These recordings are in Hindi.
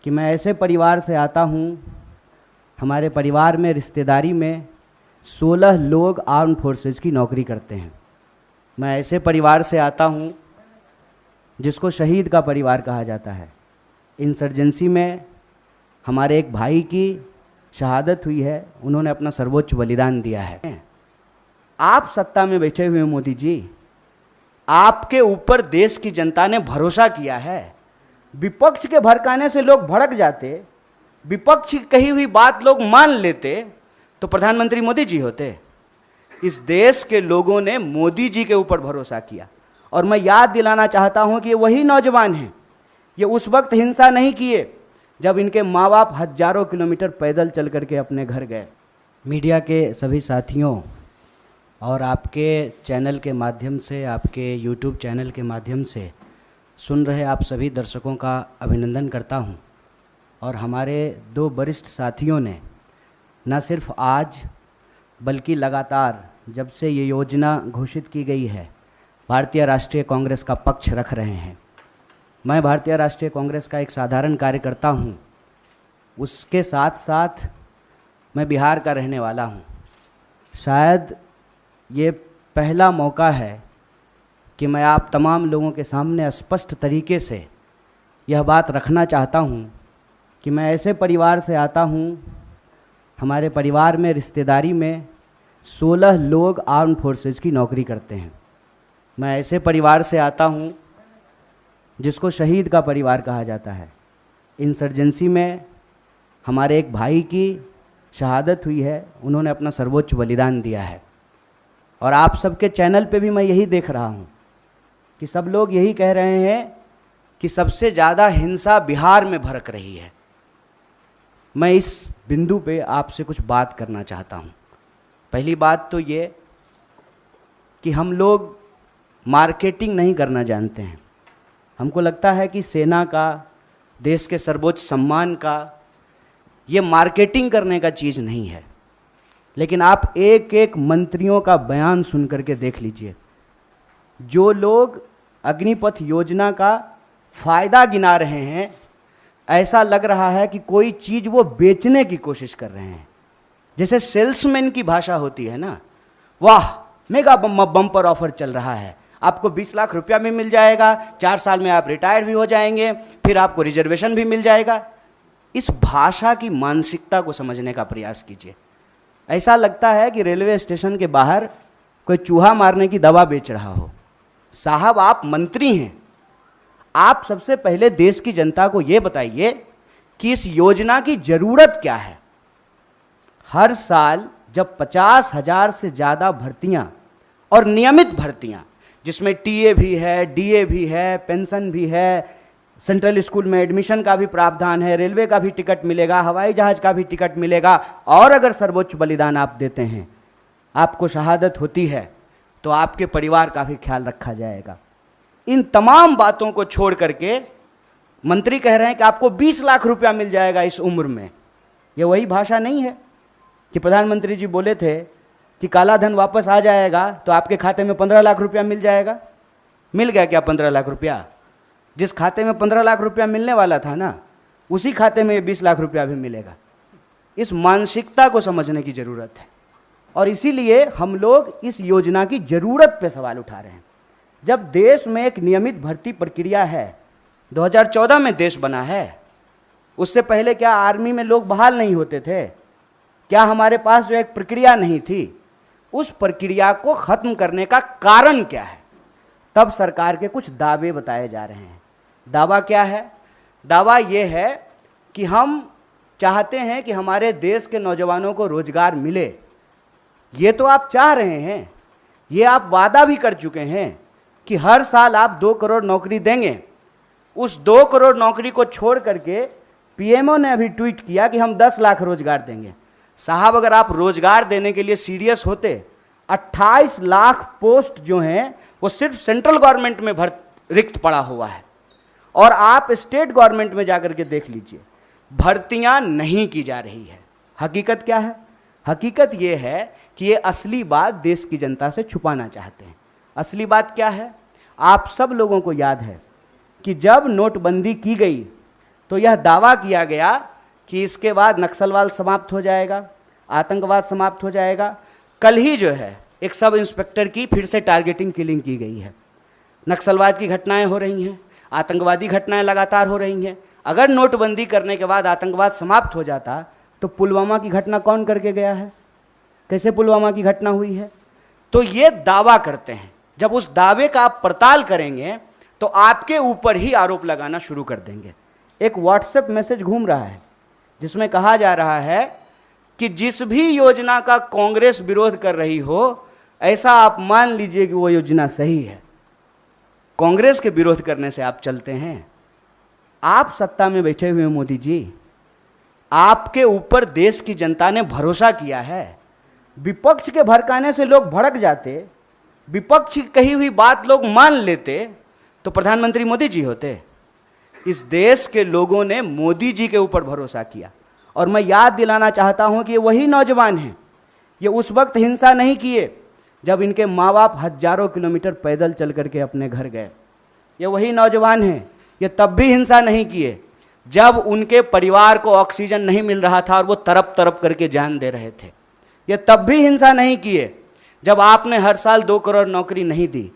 कि मैं ऐसे परिवार से आता हूँ, हमारे परिवार में रिश्तेदारी में 16 लोग आर्म फोर्सेस की नौकरी करते हैं। मैं ऐसे परिवार से आता हूँ जिसको शहीद का परिवार कहा जाता है। इंसर्जेंसी में हमारे एक भाई की शहादत हुई है, उन्होंने अपना सर्वोच्च बलिदान दिया है। आप सत्ता में बैठे हुए मोदी जी, आपके ऊपर देश की जनता ने भरोसा किया है। विपक्ष के भड़काने से लोग भड़क जाते, विपक्ष की कही हुई बात लोग मान लेते तो प्रधानमंत्री मोदी जी होते। इस देश के लोगों ने मोदी जी के ऊपर भरोसा किया। और मैं याद दिलाना चाहता हूं कि ये वही नौजवान हैं, ये उस वक्त हिंसा नहीं किए जब इनके माँ बाप हजारों किलोमीटर पैदल चल करके अपने घर गए। मीडिया के सभी साथियों और आपके चैनल के माध्यम से, आपके यूट्यूब चैनल के माध्यम से सुन रहे आप सभी दर्शकों का अभिनंदन करता हूं। और हमारे दो वरिष्ठ साथियों ने न सिर्फ आज बल्कि लगातार जब से ये योजना घोषित की गई है, भारतीय राष्ट्रीय कांग्रेस का पक्ष रख रहे हैं। मैं भारतीय राष्ट्रीय कांग्रेस का एक साधारण कार्यकर्ता हूँ, उसके साथ साथ मैं बिहार का रहने वाला हूँ। शायद ये पहला मौका है कि मैं आप तमाम लोगों के सामने स्पष्ट तरीके से यह बात रखना चाहता हूँ कि मैं ऐसे परिवार से आता हूँ, हमारे परिवार में रिश्तेदारी में 16 लोग आर्म फोर्सेस की नौकरी करते हैं। मैं ऐसे परिवार से आता हूँ जिसको शहीद का परिवार कहा जाता है। इंसर्जेंसी में हमारे एक भाई की शहादत हुई है, उन्होंने अपना सर्वोच्च बलिदान दिया है। और आप सबके चैनल पे भी मैं यही देख रहा हूँ कि सब लोग यही कह रहे हैं कि सबसे ज़्यादा हिंसा बिहार में भड़क रही है। मैं इस बिंदु पे आपसे कुछ बात करना चाहता हूँ। पहली बात तो ये कि हम लोग मार्केटिंग नहीं करना जानते हैं। हमको लगता है कि सेना का, देश के सर्वोच्च सम्मान का, ये मार्केटिंग करने का चीज़ नहीं है। लेकिन आप एक एक मंत्रियों का बयान सुन करके देख लीजिए। जो लोग अग्निपथ योजना का फ़ायदा गिना रहे हैं, ऐसा लग रहा है कि कोई चीज़ वो बेचने की कोशिश कर रहे हैं। जैसे सेल्समैन की भाषा होती है ना, वाह मेगा बम्पर ऑफर चल रहा है, आपको 20 लाख रुपया भी मिल जाएगा, 4 साल में आप रिटायर भी हो जाएंगे, फिर आपको रिजर्वेशन भी मिल जाएगा। इस भाषा की मानसिकता को समझने का प्रयास कीजिए। ऐसा लगता है कि रेलवे स्टेशन के बाहर कोई चूहा मारने की दवा बेच रहा हो। साहब, आप मंत्री हैं, आप सबसे पहले देश की जनता को ये बताइए कि इस योजना की जरूरत क्या है। हर साल जब 50,000 से ज़्यादा भर्तियां और नियमित भर्तियां, जिसमें टीए भी है, डीए भी है, पेंशन भी है, सेंट्रल स्कूल में एडमिशन का भी प्रावधान है, रेलवे का भी टिकट मिलेगा, हवाई जहाज का भी टिकट मिलेगा, और अगर सर्वोच्च बलिदान आप देते हैं, आपको शहादत होती है, तो आपके परिवार का भी ख्याल रखा जाएगा। इन तमाम बातों को छोड़ करके मंत्री कह रहे हैं कि आपको 20 लाख रुपया मिल जाएगा इस उम्र में। ये वही भाषा नहीं है कि प्रधानमंत्री जी बोले थे कि काला धन वापस आ जाएगा तो आपके खाते में 15 लाख रुपया मिल जाएगा। मिल गया क्या 15 लाख रुपया? जिस खाते में 15 लाख रुपया मिलने वाला था ना, उसी खाते में 20 लाख रुपया भी मिलेगा। इस मानसिकता को समझने की ज़रूरत है और इसीलिए हम लोग इस योजना की ज़रूरत पे सवाल उठा रहे हैं। जब देश में एक नियमित भर्ती प्रक्रिया है, 2014 में देश बना है, उससे पहले क्या आर्मी में लोग बहाल नहीं होते थे? क्या हमारे पास जो एक प्रक्रिया नहीं थी, उस प्रक्रिया को खत्म करने का कारण क्या है? तब सरकार के कुछ दावे बताए जा रहे हैं। दावा क्या है? दावा यह है कि हम चाहते हैं कि हमारे देश के नौजवानों को रोजगार मिले। ये तो आप चाह रहे हैं, ये आप वादा भी कर चुके हैं कि हर साल आप 2 करोड़ नौकरी देंगे। उस 2 करोड़ नौकरी को छोड़ करके पीएमओ ने अभी ट्वीट किया कि हम 10 लाख रोजगार देंगे। साहब, अगर आप रोजगार देने के लिए सीरियस होते, 28 लाख पोस्ट जो हैं वो सिर्फ सेंट्रल गवर्नमेंट में रिक्त पड़ा हुआ है। और आप स्टेट गवर्नमेंट में जाकर के देख लीजिए, भर्तियां नहीं की जा रही है। हकीकत क्या है? हकीकत ये है कि ये असली बात देश की जनता से छुपाना चाहते हैं। असली बात क्या है? आप सब लोगों को याद है कि जब नोटबंदी की गई तो यह दावा किया गया कि इसके बाद नक्सलवाद समाप्त हो जाएगा, आतंकवाद समाप्त हो जाएगा। कल ही जो है एक सब इंस्पेक्टर की फिर से टारगेटिंग किलिंग की गई है। नक्सलवाद की घटनाएं हो रही हैं, आतंकवादी घटनाएं लगातार हो रही हैं। अगर नोटबंदी करने के बाद आतंकवाद समाप्त हो जाता तो पुलवामा की घटना कौन करके गया है, कैसे पुलवामा की घटना हुई है? तो ये दावा करते हैं। जब उस दावे का आप पड़ताल करेंगे तो आपके ऊपर ही आरोप लगाना शुरू कर देंगे। एक व्हाट्सएप मैसेज घूम रहा है जिसमें कहा जा रहा है कि जिस भी योजना का कांग्रेस विरोध कर रही हो, ऐसा आप मान लीजिए कि वो योजना सही है। कांग्रेस के विरोध करने से आप चलते हैं? आप सत्ता में बैठे हुए मोदी जी, आपके ऊपर देश की जनता ने भरोसा किया है। विपक्ष के भड़काने से लोग भड़क जाते, विपक्ष की कही हुई बात लोग मान लेते तो प्रधानमंत्री मोदी जी होते। इस देश के लोगों ने मोदी जी के ऊपर भरोसा किया। और मैं याद दिलाना चाहता हूं कि ये वही नौजवान हैं, ये उस वक्त हिंसा नहीं किए जब इनके माँ बाप हजारों किलोमीटर पैदल चल करके अपने घर गए। ये वही नौजवान हैं, ये तब भी हिंसा नहीं किए जब उनके परिवार को ऑक्सीजन नहीं मिल रहा था और वो तरप तरप करके जान दे रहे थे। ये तब भी हिंसा नहीं किए जब आपने हर साल 2 करोड़ नौकरी नहीं दी।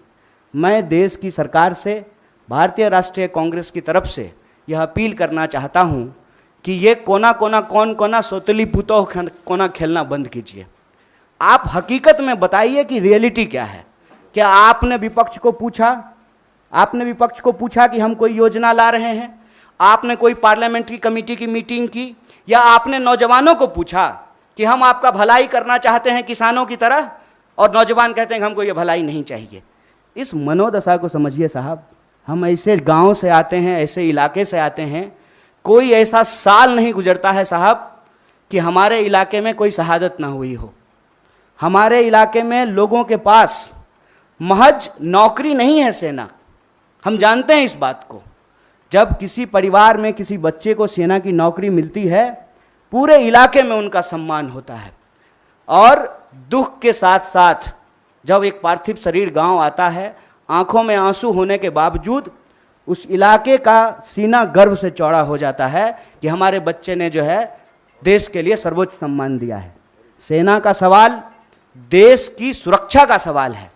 मैं देश की सरकार से, भारतीय राष्ट्रीय कांग्रेस की तरफ से यह अपील करना चाहता हूं कि ये कोना कोना कौन कोना सोतली पुतोह कोना खेलना बंद कीजिए। आप हकीकत में बताइए कि रियलिटी क्या है। क्या आपने विपक्ष को पूछा? आपने विपक्ष को पूछा कि हम कोई योजना ला रहे हैं? आपने कोई पार्लियामेंट्री कमेटी की मीटिंग की? या आपने नौजवानों को पूछा कि हम आपका भलाई करना चाहते हैं किसानों की तरह, और नौजवान कहते हैं कि हमको ये भलाई नहीं चाहिए? इस मनोदशा को समझिए साहब। हम ऐसे गांव से आते हैं, ऐसे इलाके से आते हैं, कोई ऐसा साल नहीं गुजरता है साहब कि हमारे इलाके में कोई शहादत ना हुई हो। हमारे इलाके में लोगों के पास महज नौकरी नहीं है सेना, हम जानते हैं इस बात को। जब किसी परिवार में किसी बच्चे को सेना की नौकरी मिलती है, पूरे इलाके में उनका सम्मान होता है। और दुख के साथ साथ जब एक पार्थिव शरीर गांव आता है, आंखों में आंसू होने के बावजूद उस इलाके का सीना गर्व से चौड़ा हो जाता है कि हमारे बच्चे ने जो है देश के लिए सर्वोच्च सम्मान दिया है। सेना का सवाल देश की सुरक्षा का सवाल है,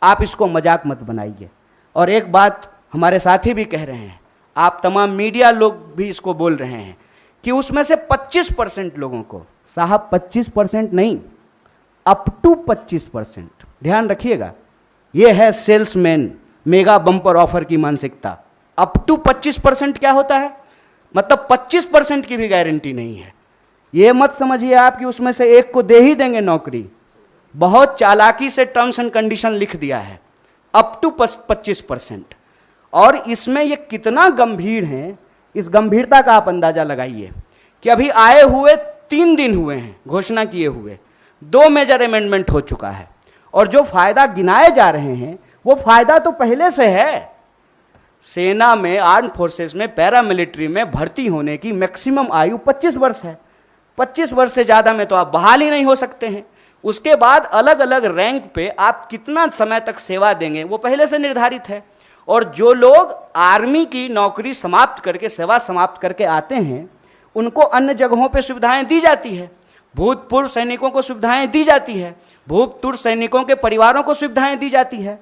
आप इसको मजाक मत बनाइए। और एक बात हमारे साथी भी कह रहे हैं, आप तमाम मीडिया लोग भी इसको बोल रहे हैं कि उसमें से 25% लोगों को, साहब 25% नहीं, अप टू 25%, ध्यान रखिएगा, ये है सेल्समैन मेगा बम्पर ऑफर की मानसिकता। अप टू 25% क्या होता है? मतलब 25% की भी गारंटी नहीं है। ये मत समझिए आप कि उसमें से एक को दे ही देंगे नौकरी। बहुत चालाकी से टर्म्स एंड कंडीशन लिख दिया है, अप टू 25%। और इसमें ये कितना गंभीर है, इस गंभीरता का आप अंदाजा लगाइए कि अभी आए हुए 3 दिन हुए हैं घोषणा किए हुए, 2 मेजर अमेंडमेंट हो चुका है। और जो फायदा गिनाए जा रहे हैं वो फायदा तो पहले से है। सेना में, आर्म फोर्सेस में, पैरामिलिट्री में भर्ती होने की मैक्सिमम आयु 25 वर्ष है। 25 वर्ष से ज़्यादा में तो आप बहाल ही नहीं हो सकते हैं। उसके बाद अलग अलग रैंक पे आप कितना समय तक सेवा देंगे वो पहले से निर्धारित है। और जो लोग आर्मी की नौकरी समाप्त करके, सेवा समाप्त करके आते हैं, उनको अन्य जगहों पे सुविधाएं दी जाती है। भूतपूर्व सैनिकों को सुविधाएं दी जाती है, भूतपूर्व सैनिकों के परिवारों को सुविधाएं दी जाती है।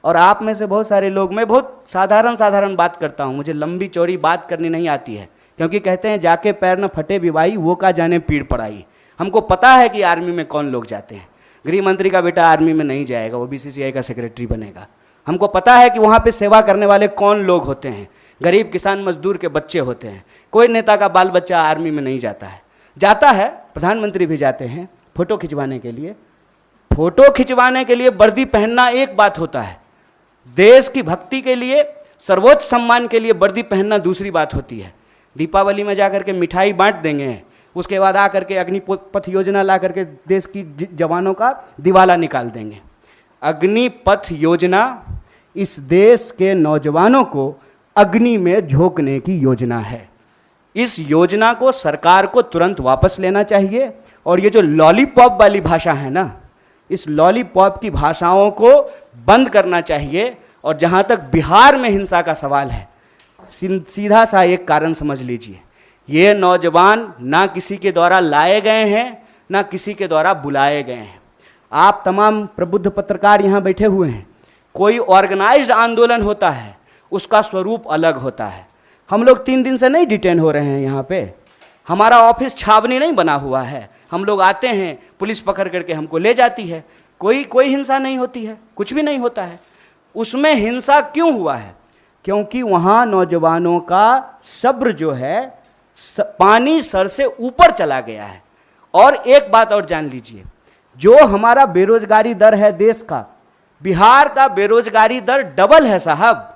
और आप में से बहुत सारे लोग, मैं बहुत साधारण बात करता हूँ, मुझे लंबी चौड़ी बात करनी नहीं आती है, क्योंकि कहते हैं जाके पैर न फटे बिवाई, वो का जाने पीड़ पड़ाई। हमको पता है कि आर्मी में कौन लोग जाते हैं। गृह मंत्री का बेटा आर्मी में नहीं जाएगा, वो BCCI का सेक्रेटरी बनेगा। हमको पता है कि वहाँ पे सेवा करने वाले कौन लोग होते हैं, गरीब किसान मजदूर के बच्चे होते हैं। कोई नेता का बाल बच्चा आर्मी में नहीं जाता है। जाता है, प्रधानमंत्री भी जाते हैं फोटो खिंचवाने के लिए। फोटो खिंचवाने के लिए वर्दी पहनना एक बात होता है, देश की भक्ति के लिए, सर्वोच्च सम्मान के लिए वर्दी पहनना दूसरी बात होती है। दीपावली में जाकर के मिठाई बांट देंगे, उसके बाद आकर के अग्निपथ योजना ला करके देश की जवानों का दिवाला निकाल देंगे। अग्निपथ योजना इस देश के नौजवानों को अग्नि में झोंकने की योजना है। इस योजना को सरकार को तुरंत वापस लेना चाहिए। और ये जो लॉलीपॉप वाली भाषा है ना, इस लॉलीपॉप की भाषाओं को बंद करना चाहिए। और जहाँ तक बिहार में हिंसा का सवाल है, सीधा सा एक कारण समझ लीजिए, ये नौजवान ना किसी के द्वारा लाए गए हैं ना किसी के द्वारा बुलाए गए हैं। आप तमाम प्रबुद्ध पत्रकार यहाँ बैठे हुए हैं, कोई ऑर्गेनाइज्ड आंदोलन होता है उसका स्वरूप अलग होता है। हम लोग 3 दिन से नहीं डिटेन हो रहे हैं यहाँ पे, हमारा ऑफिस छावनी नहीं बना हुआ है। हम लोग आते हैं, पुलिस पकड़ करके हमको ले जाती है, कोई हिंसा नहीं होती है, कुछ भी नहीं होता है। उसमें हिंसा क्यों हुआ है? क्योंकि वहाँ नौजवानों का सब्र जो है पानी सर से ऊपर चला गया है। और एक बात और जान लीजिए, जो हमारा बेरोजगारी दर है देश का, बिहार का बेरोजगारी दर डबल है साहब।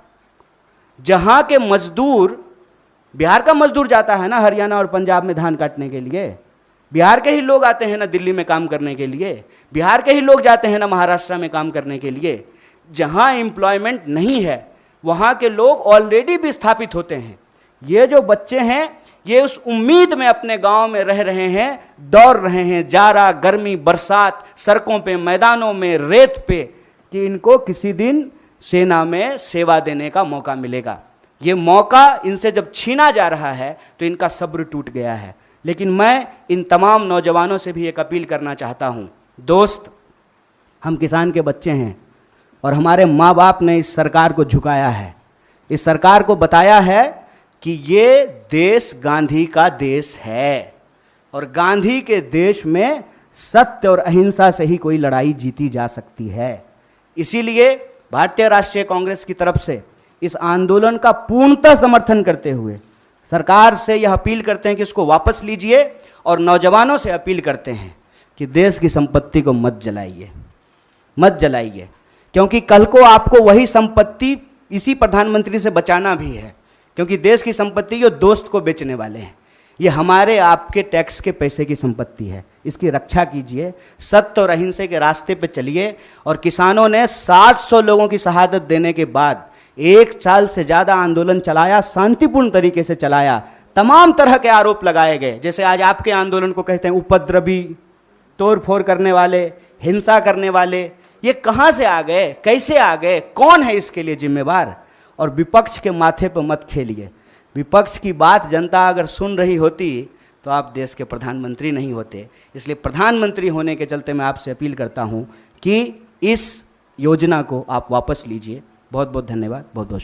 जहां के मजदूर, बिहार का मजदूर जाता है ना हरियाणा और पंजाब में धान काटने के लिए, बिहार के ही लोग आते हैं ना दिल्ली में काम करने के लिए, बिहार के ही लोग जाते हैं ना महाराष्ट्र में काम करने के लिए। जहां एम्प्लॉयमेंट नहीं है वहां के लोग ऑलरेडी विस्थापित होते हैं। ये जो बच्चे हैं ये उस उम्मीद में अपने गांव में रह रहे हैं, दौड़ रहे हैं जाड़ा गर्मी बरसात, सड़कों पे मैदानों में रेत पे, कि इनको किसी दिन सेना में सेवा देने का मौका मिलेगा। ये मौका इनसे जब छीना जा रहा है तो इनका सब्र टूट गया है। लेकिन मैं इन तमाम नौजवानों से भी एक अपील करना चाहता हूं, दोस्त, हम किसान के बच्चे हैं और हमारे माँ बाप ने इस सरकार को झुकाया है, इस सरकार को बताया है कि ये देश गांधी का देश है और गांधी के देश में सत्य और अहिंसा से ही कोई लड़ाई जीती जा सकती है। इसीलिए भारतीय राष्ट्रीय कांग्रेस की तरफ से इस आंदोलन का पूर्णतः समर्थन करते हुए सरकार से यह अपील करते हैं कि इसको वापस लीजिए और नौजवानों से अपील करते हैं कि देश की संपत्ति को मत जलाइए, मत जलाइए, क्योंकि कल को आपको वही संपत्ति इसी प्रधानमंत्री से बचाना भी है। क्योंकि देश की संपत्ति ये दोस्त को बेचने वाले हैं, ये हमारे आपके टैक्स के पैसे की संपत्ति है, इसकी रक्षा कीजिए, सत्य और अहिंसा के रास्ते पे चलिए। और किसानों ने 700 लोगों की शहादत देने के बाद 1 साल से ज़्यादा आंदोलन चलाया, शांतिपूर्ण तरीके से चलाया, तमाम तरह के आरोप लगाए गए, जैसे आज आपके आंदोलन को कहते हैं उपद्रवी, तोड़फोड़ करने वाले, हिंसा करने वाले। ये कहाँ से आ गए, कैसे आ गए, कौन है इसके लिए जिम्मेवार? और विपक्ष के माथे पर मत खेलिए। विपक्ष की बात जनता अगर सुन रही होती तो आप देश के प्रधानमंत्री नहीं होते। इसलिए प्रधानमंत्री होने के चलते मैं आपसे अपील करता हूं कि इस योजना को आप वापस लीजिए। बहुत बहुत धन्यवाद, बहुत बहुत